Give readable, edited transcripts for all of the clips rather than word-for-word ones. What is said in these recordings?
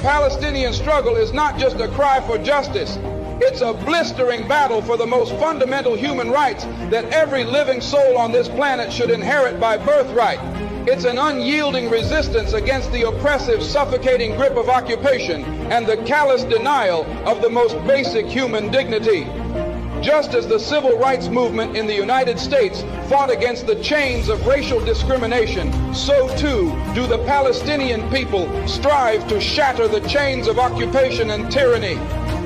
Palestinian struggle is not just a cry for justice. It's a blistering battle for the most fundamental human rights that every living soul on this planet should inherit by birthright. It's an unyielding resistance against the oppressive, suffocating grip of occupation and the callous denial of the most basic human dignity. Just as the civil rights movement in the United States fought against the chains of racial discrimination, so too do the Palestinian people strive to shatter the chains of occupation and tyranny.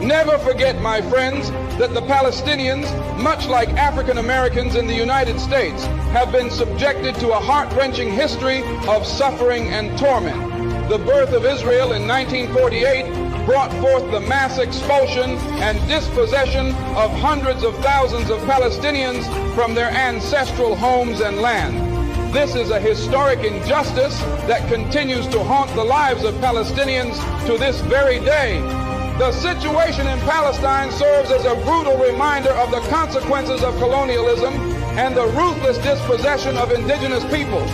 Never forget, my friends, that the Palestinians, much like African Americans in the United States, have been subjected to a heart-wrenching history of suffering and torment. The birth of Israel in 1948 brought forth the mass expulsion and dispossession of hundreds of thousands of Palestinians from their ancestral homes and land. This is a historic injustice that continues to haunt the lives of Palestinians to this very day. The situation in Palestine serves as a brutal reminder of the consequences of colonialism and the ruthless dispossession of indigenous peoples.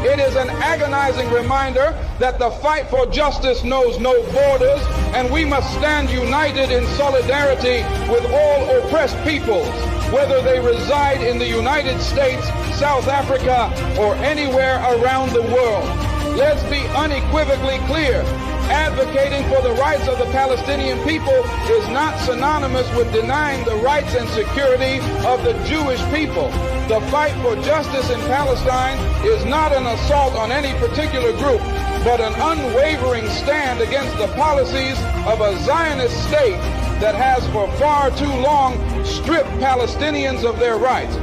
It is an agonizing reminder that the fight for justice knows no borders, and we must stand united in solidarity with all oppressed peoples, whether they reside in the United States, South Africa, or anywhere around the world. Let's be unequivocally clear. Advocating for the rights of the Palestinian people is not synonymous with denying the rights and security of the Jewish people. The fight for justice in Palestine is not an assault on any particular group, but an unwavering stand against the policies of a Zionist state that has for far too long stripped Palestinians of their rights.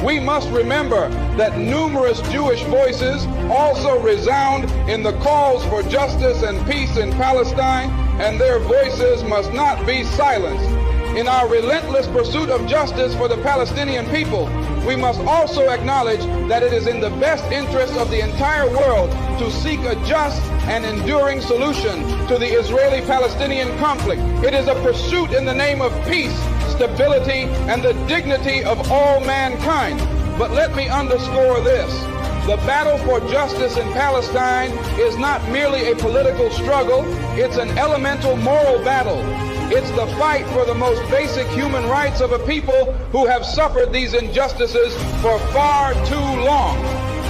We must remember that numerous Jewish voices also resound in the calls for justice and peace in Palestine, and their voices must not be silenced. In our relentless pursuit of justice for the Palestinian people, we must also acknowledge that it is in the best interest of the entire world to seek a just and enduring solution to the Israeli-Palestinian conflict. It is a pursuit in the name of peace, stability, and the dignity of all mankind. But let me underscore this. The battle for justice in Palestine is not merely a political struggle, it's an elemental moral battle. It's the fight for the most basic human rights of a people who have suffered these injustices for far too long.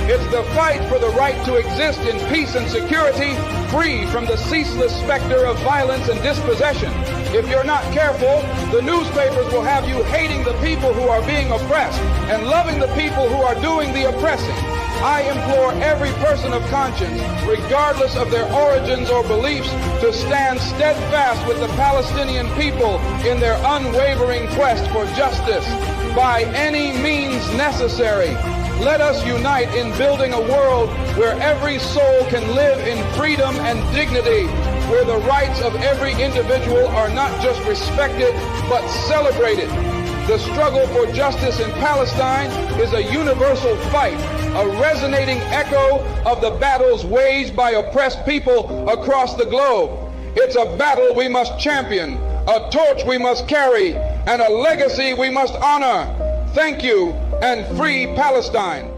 It's the fight for the right to exist in peace and security, free from the ceaseless specter of violence and dispossession. If you're not careful, the newspapers will have you hating the people who are being oppressed and loving the people who are doing the oppressing. I implore every person of conscience, regardless of their origins or beliefs, to stand steadfast with the Palestinian people in their unwavering quest for justice by any means necessary. Let us unite in building a world where every soul can live in freedom and dignity, where the rights of every individual are not just respected, but celebrated. The struggle for justice in Palestine is a universal fight, a resonating echo of the battles waged by oppressed people across the globe. It's a battle we must champion, a torch we must carry, and a legacy we must honor. Thank you, and free Palestine.